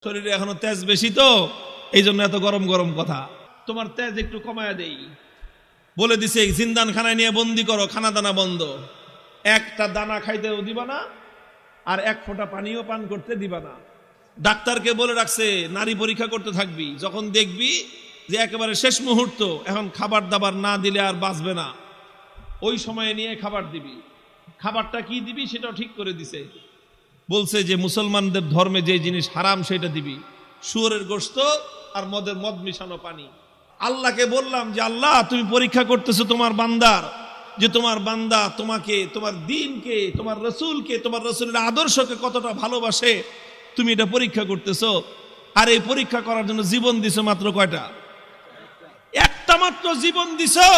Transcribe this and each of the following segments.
শরীরে এখনো তেজ বেশি তো এই জন্য এত গরম গরম কথা। তোমার তেজ একটু কমায়া দেই বলে দিছে, জিন্দান খানায় নিয়ে বন্দি করো, খানা দানা বন্ধ, একটা দানা খাইতেও দিবা না আর এক ফোঁটা পানিও পান করতে দিবা না। ডাক্তারকে বলে রাখছে নারী পরীক্ষা করতে থাকবি, যখন দেখবি যে একেবারে শেষ মুহূর্ত, এখন খাবার দাবার না দিলে আর বাঁচবে না, ওই সময়ে নিয়ে খাবার দিবি। খাবারটা কি দিবি সেটাও ঠিক করে দিছে, বলছে যে মুসলমানদের ধর্মে যে জিনিস হারাম সেটা দিবি, শুয়োরের গোশত আর মদ মিশানো পানি। আল্লাহকে বললাম যে আল্লাহ তুমি পরীক্ষা করতেছো তোমার বান্দার, যে তোমার বান্দা তোমাকে, তোমার দ্বীনকে, তোমার রসুলকে, তোমার রসুলের আদর্শকে কতটা ভালোবাসে তুমি এটা পরীক্ষা করতেছো। আর এই পরীক্ষা করার জন্য জীবন দিছো মাত্র কয়টা? একটা মাত্র জীবন দিছো।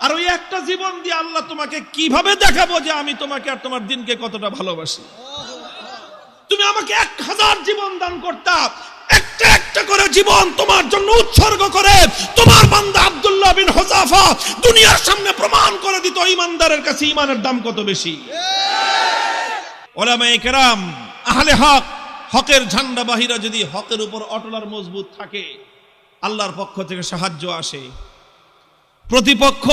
আর ওই একটা জীবন দিয়ে আল্লাহ তোমাকে কিভাবে দেখাবো যে আমি তোমাকে আর তোমার দ্বীনকে কতটা ভালোবাসি। তুমি আমাকে 1000 জীবন দান করতা, একটা একটা করে জীবন তোমার জন্য উৎসর্গ করে তোমার বান্দা আব্দুল্লাহ বিন হুযাফা দুনিয়ার সামনে প্রমাণ করে দিত ঈমানদারের কাছে ঈমানের দাম কত বেশি। উলামায়ে কেরাম, আহলে হক, হকের ঝান্ডাবাহীরা যদি হকের উপর অটল আর মজবুত থাকে, আল্লাহর পক্ষ থেকে সাহায্য আসে, প্রতিপক্ষ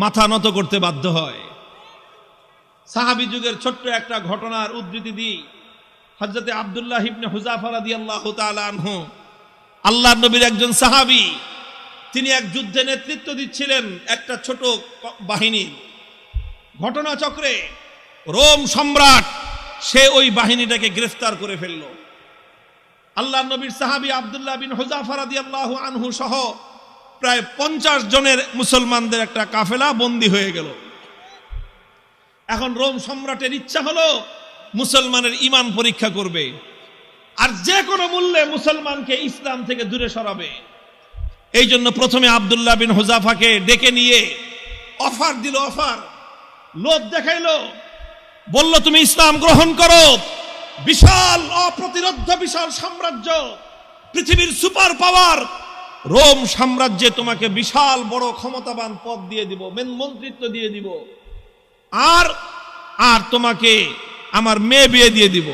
মাথা নত করতে বাধ্য হয়। সাহাবী যুগের ছোট্ট একটা ঘটনার উদ্ধৃতি দিই। হযরতে আব্দুল্লাহ ইবনে হুযাফা রাদিয়াল্লাহু তাআলা আনহু, আল্লাহর নবীর একজন সাহাবী, তিনি এক যুদ্ধে নেতৃত্ব দিচ্ছিলেন একটা ছোট বাহিনীর। ঘটনাচক্রে রোম সম্রাট সে ওই বাহিনীটাকে গ্রেফতার করে ফেলল। আল্লাহর নবীর সাহাবী আব্দুল্লাহ বিন হুযাফা রাদিয়াল্লাহু আনহু সহ প্রায় 50 জনের মুসলমানদের একটা কাফেলা বন্দী হয়ে গেল। এখন রোম সম্রাটের ইচ্ছা হলো মুসলমানের ঈমান পরীক্ষা করবে আর যে কোনো মূল্যে মুসলমানকে ইসলাম থেকে দূরে সরাবে। এই জন্য প্রথমে আব্দুল্লাহ বিন হুযাফাকে ডেকে নিয়ে অফার দিল, অফার, লোভ দেখাইলো, বলল তুমি ইসলাম গ্রহণ করো, বিশাল অপ্রতিরোধ্য বিশাল সাম্রাজ্য, পৃথিবীর সুপার পাওয়ার রোম সাম্রাজ্যে তোমাকে বিশাল বড় ক্ষমতাবান পদ দিয়ে দিব, মন্ত্রিত্ব দিয়ে দিব, আর আর তোমাকে আমার মেয়ে বিয়ে দিয়ে দিব।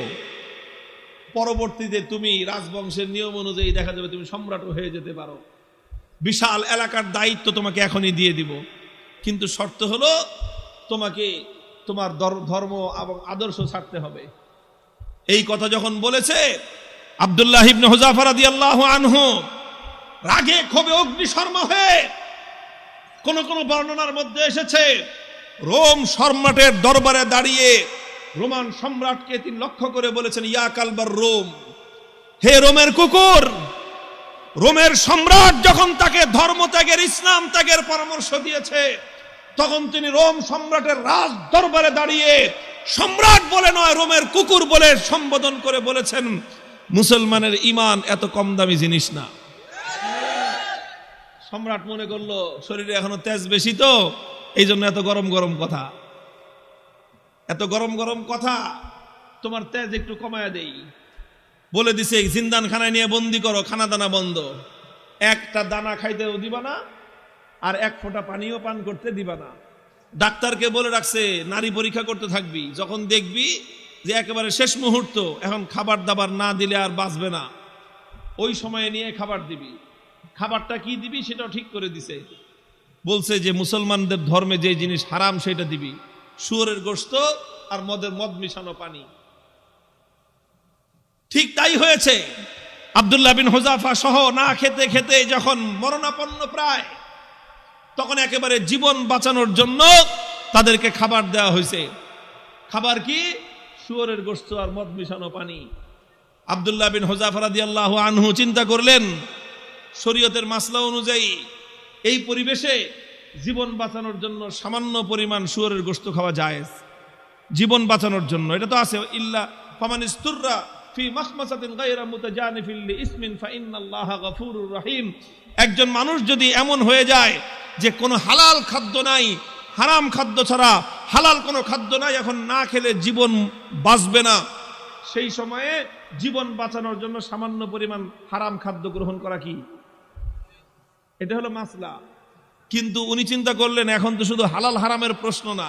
পরবর্তীতে তুমি রাজবংশের নিয়ম অনুযায়ী দেখা যাবে তুমি সম্রাটও হয়ে যেতে পারো, বিশাল এলাকার দায়িত্ব তোমাকে এখনই দিয়ে দিব, কিন্তু শর্ত হলো তোমাকে তোমার ধর্ম এবং আদর্শ ছাড়তে হবে। এই কথা যখন বলেছে, আব্দুল্লাহ ইবনে হুযাফা রাদিয়াল্লাহু আনহু রাগে ক্ষোভে অগ্নিশর্মা হয়ে, কোন কোন বর্ণনার মধ্যে এসেছে রোম সম্রাটের দরবারে দাঁড়িয়ে রোমান সম্রাটকে তিনি লক্ষ্য করে বলেছেন, ইয়া কালবার রোম, হে রোমের কুকুর। রোমের সম্রাট যখন তাকে ধর্ম ত্যাগের, ইসলাম ত্যাগের পরামর্শ দিয়েছে, তখন তিনি রোম সম্রাটের রাজ দরবারে দাঁড়িয়ে সম্রাট বলে নয়, রোমের কুকুর বলে সম্বোধন করে বলেছেন, মুসলমানের ঈমান এত কম দামি জিনিস না। সম্রাট মনে করলো শরীরে এখনো তেজ বেশি তো এই জন্য এত গরম গরম কথা। এত গরম গরম কথা, তোমার তেজ একটু কমায়া দেই বলে দিছে, জিন্দান খানায় নিয়ে বন্দি করো, খানা দানা বন্ধ, একটা দানা খাইতেও দিবা না আর এক ফোঁটা পানিও পান করতে দিবা না। ডাক্তারকে বলে রাখছে নারী পরীক্ষা করতে থাকবি, যখন দেখবি যে একেবারে শেষ মুহূর্ত, এখন খাবার দাবার না দিলে আর বাঁচবে না, ওই সময়ে নিয়ে খাবার দিবি। খাবারটা কি দিবি সেটাও ঠিক করে দিছে, বলছে যে মুসলমানদের ধর্মে যে জিনিস হারাম সেটা দিবি, শুয়োরের গোশত আর মদ মিশানো পানি। ঠিক তাই হয়েছে। আব্দুল্লাহ বিন হুযাফা সহ না খেতে খেতে যখন মরণাপন্ন প্রায়, তখন একেবারে জীবন বাঁচানোর জন্য তাদেরকে খাবার দেওয়া হয়েছে। খাবার কি? শুয়োরের গোশত আর মদ মিশানো পানি। আব্দুল্লাহ বিন হুযাফা রাদিয়াল্লাহু আনহু চিন্তা করলেন, শরীয়তের মাসলা অনুযায়ী এই পরিবেশে জীবন বাঁচানোর জন্য সামান্য পরিমাণ শুয়োরের গোশত খাওয়া জায়েজ, জীবন বাঁচানোর জন্য। এটা তো আছে, ইল্লা ফামানিস্তুররা ফি মাখমাসাতিন গায়রা মুতাজানিফিল লিইসমিন ফাইন্নাল্লাহা গফুরুর রহিম। একজন মানুষ যদি এমন হয়ে যায় যে কোনো হালাল খাদ্য নাই, হারাম খাদ্য ছাড়া হালাল কোনো খাদ্য নাই, এখন না খেলে জীবন বাঁচবে না, সেই সময়ে জীবন বাঁচানোর জন্য সামান্য পরিমাণ হারাম খাদ্য গ্রহণ করা কি, এটা হলো মাসলা। কিন্তু উনি চিন্তা করলেন এখন তো শুধু হালাল হারামের প্রশ্ন না,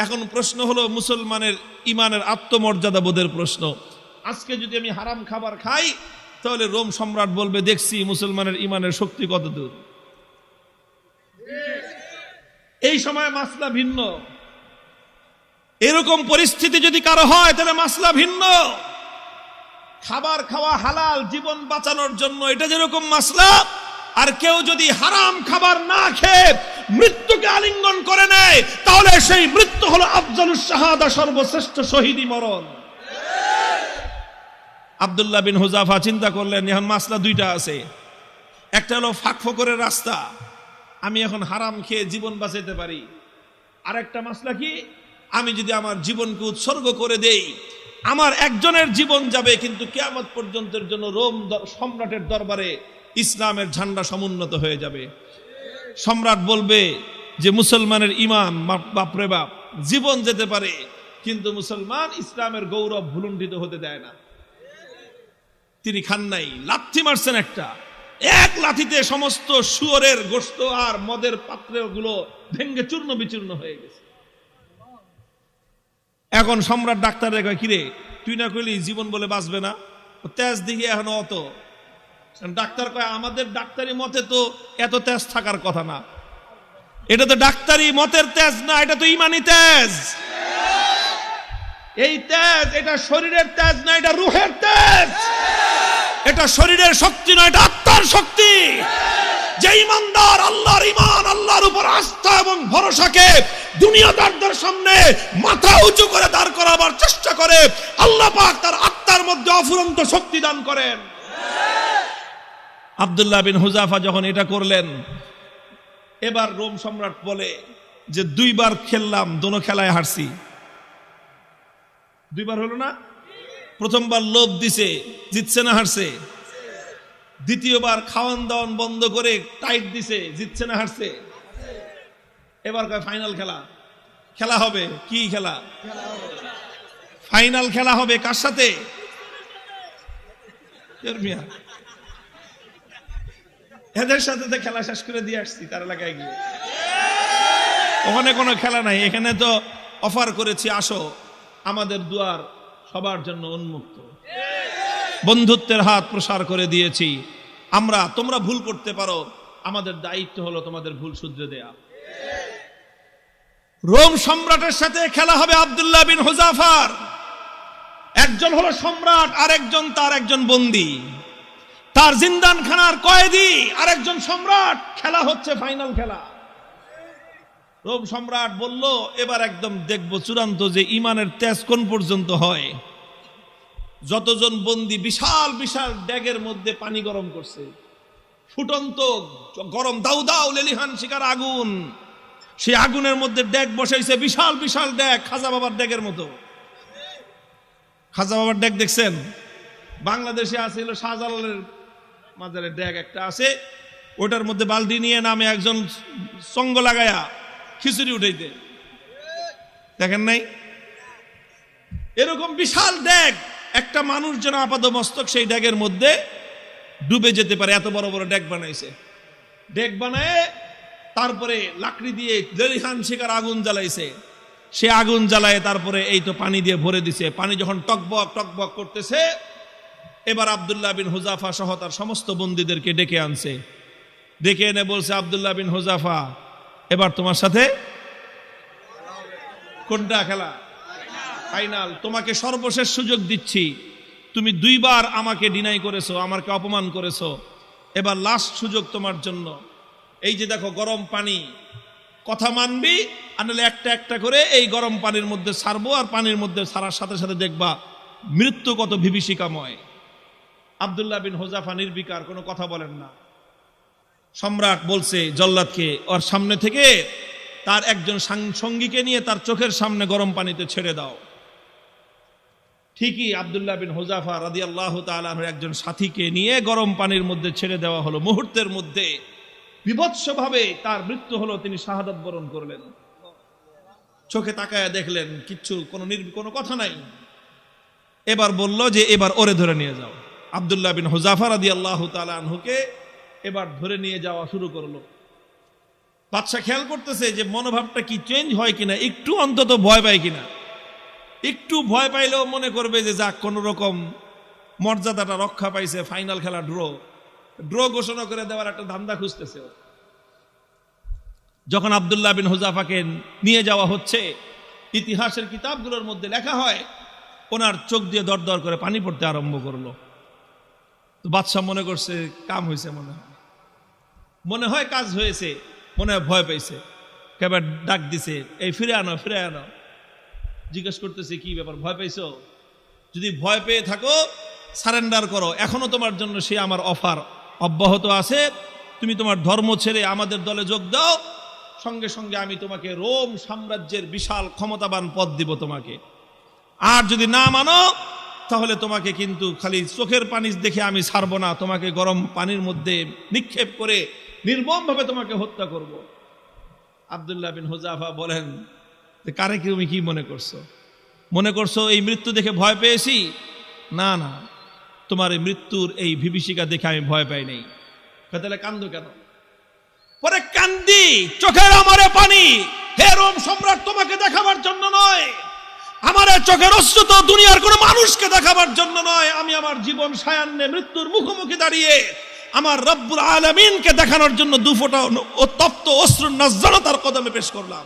এখন প্রশ্ন হলো মুসলমানের ঈমানের আত্মমর্যাদা বোধের প্রশ্ন। আজকে যদি আমি হারাম খাবার খাই তাহলে রোম সম্রাট বলবে দেখছি মুসলমানের ইমানের শক্তি কত দূর। এই সময় মাসলা ভিন্ন। এরকম পরিস্থিতি যদি কারো হয় তাহলে মাসলা ভিন্ন। খাবার খাওয়া হালাল জীবন বাঁচানোর জন্য, এটা যেরকম মাসলা, আর কেউ যদি হারাম খাবার না খেয়ে মৃত্যুকে আলিঙ্গন করে নেয় তাহলে সেই মৃত্যু হলো আফজালুস শাহাদা, সর্বশ্রেষ্ঠ শহীদি মরণ। আব্দুল্লাহ বিন হুযাফা চিন্তা করলেন এখন মাসলা দুইটা আছে, একটা হলো ফাঁক ফোকরের রাস্তা, আমি এখন হারাম খেয়ে জীবন বাঁচাতে পারি, আর একটা মাসলা কি, আমি যদি আমার জীবনকে উৎসর্গ করে দেই আমার একজনের জীবন যাবে কিন্তু কিয়ামত পর্যন্তের জন্য রোম সম্রাটের দরবারে ইসলামের ঝান্ডা সমুন্নত হয়ে যাবে। সম্রাট বলবে যে মুসলমানের ইমান বাপরে বাপ, জীবন যেতে পারে কিন্তু মুসলমান ইসলামের গৌরব ভুলুণ্ঠিত হতে দেয় না। তিনি খান নাই, লাথি মারছেন একটা, এক লাথিতে সমস্ত শুয়োরের গোশত আর মদের পাত্রগুলো ভেঙ্গে চূর্ণ বিচূর্ণ হয়ে গেছে। এখন সম্রাট ডাক্তারের কয় কিরে তুই না কইলি জীবন বলে বাঁচবে না, তেজ দিকে এখন অত। ডাক্তার কয় আমাদের ডাক্তারি মতে তো এত তেজ থাকার কথা না, এটা তো ডাক্তারি মতের তেজ না, এটা তো ইমানি তেজ। এই তেজ এটা শরীরের তেজ না, এটা রুহের তেজ। এটা শরীরের শক্তি নয়, এটা আত্মার শক্তি। যে ইমানদার আল্লাহর ইমান, আল্লাহর উপর আস্থা এবং ভরসাকে দুনিয়াদারদের সামনে মাথা উঁচু করে দাঁড় করাবার চেষ্টা করে, আল্লাহ পাক তার আত্মার মধ্যে অফুরন্ত শক্তি দান করেন। আব্দুল্লাহ বিন হুযাফা যখন এটা করলেন, এবার রোম সম্রাট বলে যে দুইবার খেললাম, দোনো খেলায় হারছি। দুইবার হলো না, প্রথমবার লোভ দিছে, জিতছে না হারছে। দ্বিতীয়বার খাওয়ান দাওয়ান বন্ধ করে টাইট দিছে, জিতছে না হারছে। এবার কয় ফাইনাল খেলা, খেলা হবে। কি খেলা? ফাইনাল খেলা হবে। কার সাথে? এদের সাথে তো খেলা শেষ করে দিয়ে আসছি তার এলাকায় গিয়ে। ওখানে কোনো খেলা নাই, এখানে তো অফার করেছি আসো, আমাদের দুয়ার সবার জন্য উন্মুক্ত, বন্ধুত্বের হাত প্রসার করে দিয়েছি আমরা। তোমরা ভুল করতে পারো, আমাদের দায়িত্ব হলো তোমাদের ভুল শুধরে দেয়া। রোম সম্রাটের সাথে খেলা হবে আব্দুল্লাহ বিন হুযাফার। একজন হলো সম্রাট, আর একজন তার একজন বন্দী, তার জিন্দানখানার কয়েদি, আর একজন সম্রাট। খেলা হচ্ছে ফাইনাল খেলা। রোম সম্রাট বলল এবার একদম দেখবো চূড়ান্ত যে ইমানের তেজ কোন পর্যন্ত হয়। যতজন বন্দী বিশাল বিশাল ড্যাগের মধ্যে পানি গরম করছে, ফুটন্ত গরম দাউ দাউ লেলিহান শিকার আগুন, সেই আগুনের মধ্যে ড্যাগ বসাইছে, বিশাল বিশাল ড্যাগ, খাজা বাবার ড্যাগের মতো। খাজা বাবার ড্যাগ দেখছেন? বাংলাদেশে আছে হলো শাহজালালের মাজারের ড্যাগ একটা আছে, ওটার মধ্যে বালতি নিয়ে নামে একজন সঙ্গ লাগায়া খিচুড়ি উঠাইতে, দেখেন নাই? এরকম বিশাল ড্যাগ, একটা মানুষ যেন আপাত মস্তক সেই ড্যাগের মধ্যে ডুবে যেতে পারে, এত বড় বড় ড্যাগ বানাইছে। ড্যাগ বানায় তারপরে লাকড়ি দিয়ে লেলিহান শিকার আগুন জ্বালাইছে, সে আগুন জ্বালায় তারপরে এই তো পানি দিয়ে ভরে দিছে। পানি যখন টকবক টকবক করতেছে, এবার আব্দুল্লাহ বিন হুযাফা সহ তার সমস্ত বন্দীদেরকে ডেকে আনছে। ডেকে এনে বলছে, আব্দুল্লাহ বিন হুযাফা এবার তোমার সাথে কোনটা খেলা? ফাইনাল। তোমাকে সর্বশেষ সুযোগ দিচ্ছি, তুমি দুইবার আমাকে ডিনাই করেছো, আমাকে অপমান করেছো, এবার লাস্ট সুযোগ তোমার জন্য। এই যে দেখো গরম পানি, কথা মানবি আর নাহলে একটা একটা করে এই গরম পানির মধ্যে ছাড়বো, আর পানির মধ্যে ছাড়ার সাথে সাথে দেখবা মৃত্যু কত বিভীষিকাময়। আব্দুল্লাহ বিন হুযাফা নির্বিকার, কোনো কথা বলেন না। সম্রাট বলছে জল্লাদকে ওর সামনে থেকে তার একজন সঙ্গীকে নিয়ে তার চোখের সামনে গরম পানিতে ছেড়ে দাও। ঠিকই আব্দুল্লাহ বিন হুযাফা রাদিয়াল্লাহু তাআলা আনহু একজন সাথীকে নিয়ে গরম পানির মধ্যে ছেড়ে দেওয়া হলো। মুহূর্তের মধ্যে বিভৎসভাবে তার মৃত্যু হলো, তিনি শাহাদাত বরণ করলেন। চোখে তাকায় দেখলেন কিচ্ছু, কোনো কথা নাই। এবার বলল যে এবার ওরে ধরে নিয়ে যাও। আব্দুল্লাহ বিন হুযাফা রাদিয়াল্লাহু তাআলা আনহুকে এবার ধরে নিয়ে যাওয়া শুরু করলো। বাদশা খেয়াল করতেছে যে মনোভাবটা কি চেঞ্জ হয় কিনা, একটু অন্তত ভয় পায় কিনা। একটু ভয় পাইলেও মনে করবে যে যাক কোন রকম মর্যাদাটা রক্ষা পাইছে, ফাইনাল খেলা ড্র ঘোষণা করে দেওয়ার একটা ধান্দা খুঁজতেছে। যখন আব্দুল্লাহ বিন হুযাফাকে নিয়ে যাওয়া হচ্ছে, ইতিহাসের কিতাবগুলোর মধ্যে লেখা হয় ওনার চোখ দিয়ে দরদর করে পানি পড়তে আরম্ভ করলো। তো বাদশাহ মনে করছে কাম হয়েছে, মনে হয় কাজ হয়েছে, মনে হয় ভয় পাইছে, কেবল ডাক দিছে, এই ফিরে আনো। জিজ্ঞেস করতেছে কি ব্যাপার, ভয় পাইছো? যদি ভয় পেয়ে থাকো সারেন্ডার করো, এখনো তোমার জন্য সে আমার অফার অব্যাহত আছে, তুমি তোমার ধর্ম ছেড়ে আমাদের দলে যোগ দাও, সঙ্গে সঙ্গে আমি তোমাকে রোম সাম্রাজ্যের বিশাল ক্ষমতাবান পদ দিব তোমাকে। আর যদি না মানো তাহলে তোমাকে কিন্তু খালি চোখের পানি দেখে আমি ছাড়বো না, তোমাকে গরম পানির মধ্যে নিক্ষেপ করে নির্মমভাবে তোমাকে হত্যা করব। আব্দুল্লাহ বিন হুযাফা বলেন, কারে কি তুমি কি মনে করছো এই মৃত্যু দেখে ভয় পেয়েছি? না, তোমার এই মৃত্যুর এই বিভীষিকা দেখে আমি ভয় পাই নাই। তাহলে কান্দো কেন? পরে কান্দি, চোখের আমারে পানি, হে রোম সম্রাট, তোমাকে দেখাবার জন্য নয়, আমার চোখের অশ্রু তো দুনিয়ার কোন মানুষকে দেখাবার জন্য নয়, আমি আমার জীবন সায়ান্নে মৃত্যুর মুখোমুখি দাঁড়িয়ে আমার রব্বুল আলামিনকে দেখানোর জন্য দুফোঁটা তপ্ত অশ্রুর নাজরানা তার কদমে পেশ করলাম।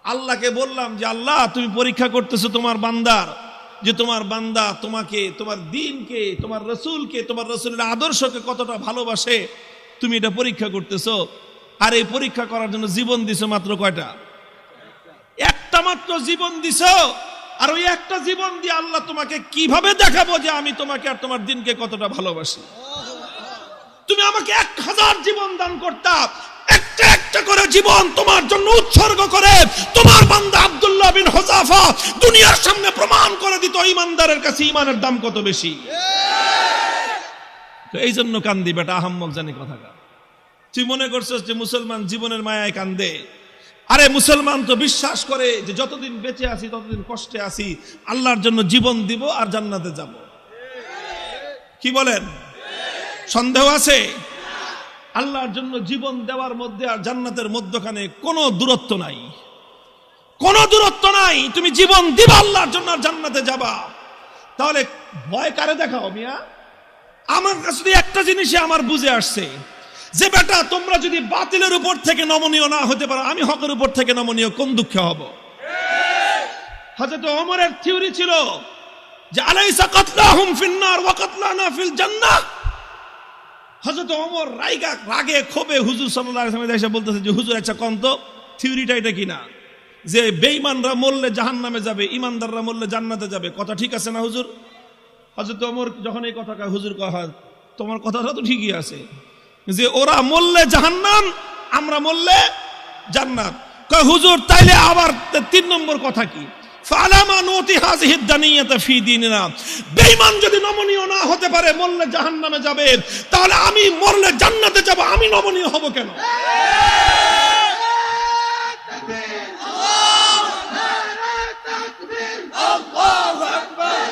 আল্লাহকে বললাম যে আল্লাহ, তুমি পরীক্ষা করতেছো তোমার বান্দার, যে তোমার বান্দা তোমাকে, তোমার দ্বীনকে, তোমার রাসূলকে, তোমার রাসূলের আদর্শকে কতটা ভালোবাসে, তুমি এটা পরীক্ষা করতেছো। আর এই পরীক্ষা করার জন্য জীবন দিছো মাত্র কয়টা? একটা মাত্র জীবন দিছো। আর ওই একটা জীবন দিয়ে আল্লাহ তোমাকে কিভাবে দেখাবো যে আমি তোমাকে আর তোমার দ্বীনকে কতটা ভালোবাসি? তুমি আমাকে 1000 জীবন দান করতা, একটা একটা করে জীবন তোমার জন্য উৎসর্গ করে তোমার বান্দা আব্দুল্লাহ বিন হুযাফা দুনিয়ার সামনে প্রমাণ করে দিত ঈমানদারের কাছে ঈমানের দাম কত বেশি। তো এই জন্য কান্দি বেটা, আহাম্মক জানি কথাটা। তুই মনে করছিস যে মুসলমান জীবনের মায়ায় কান্দে? আরে মুসলমান তো বিশ্বাস করে যে যতদিন বেঁচে আছি ততদিন কষ্টে আছি, আল্লাহর জন্য জীবন দিব আর জান্নাতে যাব। কি বলেন? সন্দেহ আছে? আল্লাহর জন্য জীবন দেওয়ার মধ্যে আর জান্নাতের মধ্যখানে কোনো দূরত্ব নাই, কোনো দূরত্ব নাই। তুমি জীবন দিবা আল্লাহর জন্য আর জান্নাতে যাবা। তাহলে ভয় কারে দেখাও মিয়া? আমার কাছে একটা জিনিসই আমার বুঝে আসছে যে বেটা, তোমরা যদি বাতিলের উপর থেকে নমনীয় না হতে পারো, আমি হকের উপর থেকে নমনীয় কোন দুঃখে হব? হযরত ওমরের থিওরি ছিল যে আলাইসা কাতলাহুম ফিন্নার ওয়া কাতলানা ফিল জান্নাহ। হযরত ওমর রাগে ক্ষোভে হুজুর সাল্লাল্লাহু আলাইহি ওয়াসাল্লাম এসে বলতেছে যে হুজুর, আচ্ছা কোন তো থিওরিটা এটা কিনা যে বেঈমানরা মরলে জাহান্নামে যাবে, ঈমানদাররা মরলে জান্নাতে যাবে, কথা ঠিক আছে না হুজুর? হযরত ওমর যখন এই কথা কয়, হুজুর কয় তোমার কথাটা তো ঠিকই আছে, যে ওরা মরলে জাহান্নাম, আমরা মরলে জান্নাত। কয় হুজুর তাইলে আবার 3 নম্বর কথা কি? ফালামা নুতি হাযিহি দানিয়াতা ফি দীনিনা। বেঈমান যদি নমনীয় না হতে পারে, মরলে জাহান্নামে যাবে, তাহলে আমি মরলে জান্নাতে যাব, আমি নমনীয় হব কেন? আল্লাহু আকবার।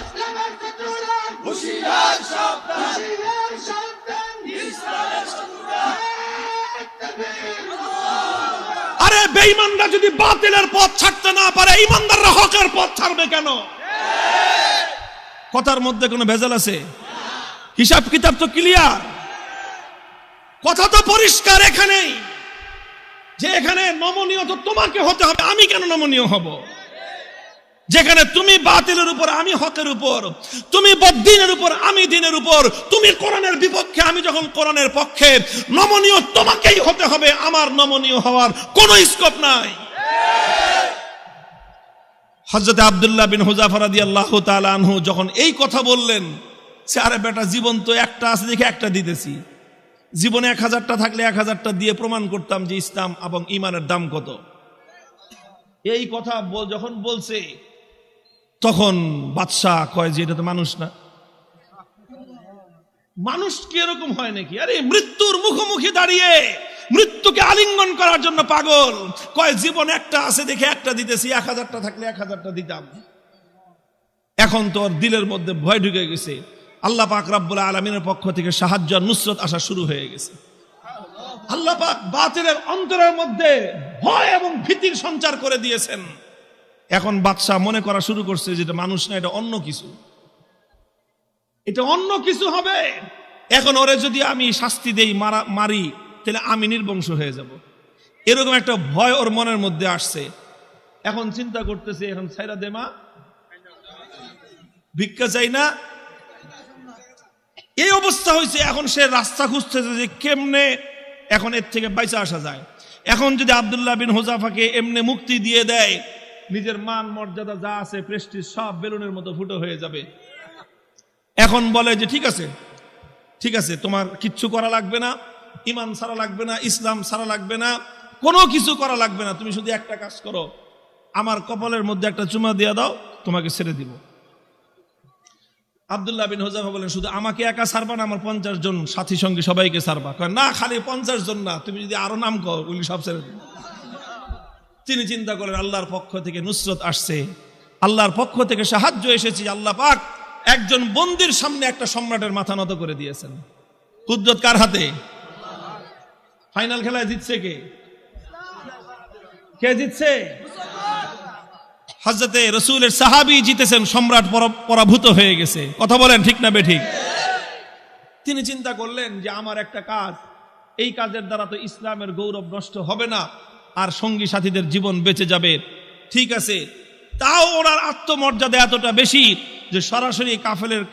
হুশিয়ার সাবধান, আরে বেঈমানরা যদি বাতিলের পথ ছাড়তে না পারে, ঈমানদাররা হকের পথ ছাড়বে কেন? কথার মধ্যে কোনো ভেজাল আছে? হিসাব কিতাব তো ক্লিয়ার, কথা তো পরিষ্কার এখানেই, যে এখানে নমনীয় তো তোমাকে হতে হবে, আমি কেন নমনীয় হব? যেখানে তুমি বাতিলের উপর, আমি হকের উপর, তুমি বদ্দীনের উপর, আমি দ্বীনের উপর, তুমি কোরআনের বিপক্ষে, আমি যখন কোরআনের পক্ষে, নমনীয় তোমাকেই হতে হবে, আমার নমনীয় হওয়ার কোনো স্কোপ নাই। হযরত আব্দুল্লাহ বিন হুযাফা রাদিয়াল্লাহু তাআলা আনহু যখন এই কথা বললেন, সে আরে বেটা জীবন তো একটা আছে দেখে একটা দিতেছি, জীবনে 1000টা থাকলে 1000টা দিয়ে প্রমাণ করতাম যে ইসলাম এবং ঈমানের দাম কত। এই কথা যখন বলছে তখন বাদশাহ কয় যে এটা তো মানুষ না, মানুষ কি এরকম হয় নাকি? আরে মৃত্যুর মুখোমুখি দাঁড়িয়ে মৃত্যুকে আলিঙ্গন করার জন্য পাগল। কয় জীবন একটা আছে দেখে একটা দিতেছি, 1000টা থাকলে 1000টা দিতাম। এখন তোর দিলের মধ্যে ভয় ঢুকে গেছে, আল্লাহ পাক রব্বুল আলামিনের পক্ষ থেকে সাহায্য আর নুসরত আসা শুরু হয়ে গেছে। আল্লাহ পাক বাতিলের অন্তরের মধ্যে ভয় এবং ভীতির সঞ্চার করে দিয়েছেন। এখন বাদশাহ মনে করা শুরু করছে যেটা মানুষ না, এটা অন্য কিছু, এটা অন্য কিছু হবে। এখন ওরে যদি আমি শাস্তি দেই, মারি, তাহলে আমি নির্বংশ হয়ে যাব, এরকম একটা ভয় ওর মনের মধ্যে আসছে। এখন চিন্তা করতেছে, এখন ছাইরা দেমা, ভিক্ষা চাই না, এই অবস্থা হয়েছে। এখন সে রাস্তা খুঁজতেছে যে কেমনে এখন এর থেকে বাইচা আসা যায়। এখন যদি আব্দুল্লাহ বিন হুযাফাকে এমনি মুক্তি দিয়ে দেয়, নিজের মান মর্যাদা যা আছে, প্রেস্টিজ সব বেলুনের মতো ফুটো হয়ে যাবে। এখন বলে যে ঠিক আছে, ঠিক আছে, তোমার কিচ্ছু করা লাগবে না, ইমান ছাড়া লাগবে না, ইসলাম ছাড়া লাগবে না, কোনো কিছু করা লাগবে না, তুমি শুধু একটা কাজ করো, আমার কপালের মধ্যে একটা চুমা দিয়ে দাও, তোমাকে ছেড়ে দিব। আব্দুল্লাহ বিন হুযাফা বলেন, শুধু আমাকে একা ছাড়বা না, আমার 50 জন সাথী সঙ্গী সবাইকে ছাড়বা। কয় না, খালি 50 জন না, তুমি যদি আরো নাম কর, ওগুলি সব ছেড়ে দিবে। তিনি চিন্তা করেন, আল্লাহর পক্ষ থেকে নুসরত আসছে, আল্লাহর পক্ষ থেকে সাহায্য এসেছে। আল্লাহ পাক একজন বন্দির সামনে একটা সম্রাটের মাথা নত করে দিয়েছেন। কুদরত কার হাতে? ফাইনাল খেলায় জিতছে কে? কে জিতছে? হযরতে রাসূলের সাহাবী জিতেছেন, সম্রাট পরাভূত হয়ে গেছে। কথা বলেন ঠিক না বেঠিক? তিনি চিন্তা করলেন যে আমার একটা কাজ, এই কাজের দ্বারা তো ইসলামের গৌরব নষ্ট হবে না, আর সঙ্গী সাথীদের জীবন বেঁচে যাবে। ঠিক আছে, তাও ওনার আত্মমর্যাদা এতটা বেশি যে সরাসরি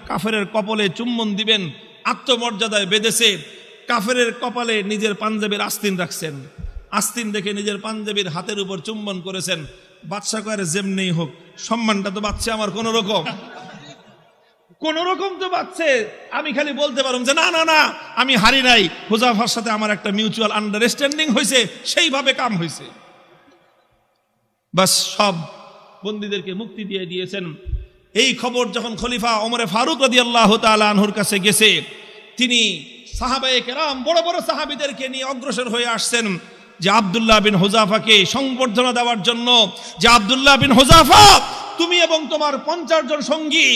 কাফেরের কপালে চুম্বন দিবেন, আত্মমর্যাদায় বেঁধেছে। কাফেরের কপালে নিজের পাঞ্জাবির আস্তিন রাখছেন, আস্তিন দেখে নিজের পাঞ্জাবির হাতের উপর চুম্বন করেছেন। বাদশা কয়ে যেমনি হোক, সম্মানটা তো বাঁচছে আমার, কোন রকম তো বাঁচছে। আমি খালি বলতে পারলাম যে না না না, আমি হারি নাই, হুযাফার সাথে আমার একটা মিউচুয়াল আন্ডারস্ট্যান্ডিং হয়েছে, সেইভাবে কাম হয়েছে। বাস সব বন্দীদেরকে মুক্তি দিয়ে দিয়েছেন। এই খবর যখন খলিফা ওমরে ফারুক রাদিয়াল্লাহু তাআলা আনহুর কাছে গেছে, তিনি সাহাবায়ে কেরাম বড় বড় সাহাবীদেরকে নিয়ে অগ্রসর হয়ে আসছেন যে আব্দুল্লাহ বিন হুযাফাকে সংবর্ধনা দেওয়ার জন্য, যে আব্দুল্লাহ বিন হুযাফা, তুমি এবং তোমার 50 জন সঙ্গী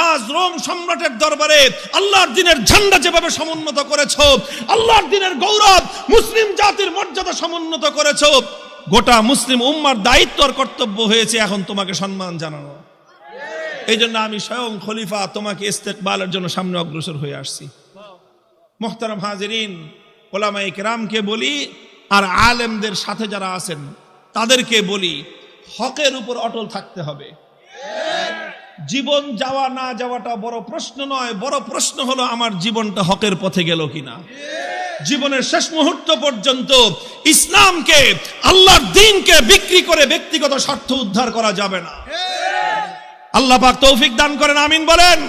আজ রোম সম্রাটের দরবারে আল্লাহর দ্বীনের ঝান্ডা যেভাবে সমুন্নত করেছো, আল্লাহর দ্বীনের গৌরব, মুসলিম জাতির মর্যাদা সমুন্নত করেছো, গোটা মুসলিম উম্মার দায়িত্ব আর কর্তব্য হয়েছে এখন তোমাকে সম্মান জানানো। এই জন্য আমি স্বয়ং খলিফা তোমাকে ইস্তেকবালের জন্য সামনে অগ্রসর হয়ে আসছি। মুহতারাম হাজিরিন, উলামায়ে কেরামকে বলি, আর আলেমদের সাথে যারা আছেন তাদেরকে বলি, হকের উপর অটল থাকতে হবে। জীবন যাওয়া না যাওয়াটা বড় প্রশ্ন নয়, বড় প্রশ্ন হলো আমার জীবনটা হকের পথে গেল কিনা। জীবনের শেষ মুহূর্ত পর্যন্ত ইসলামকে, আল্লাহর দ্বীনকে বিক্রি করে ব্যক্তিগত স্বার্থ উদ্ধার করা যাবে না। আল্লাহ পাক তৌফিক দান করেন, আমিন বলেন।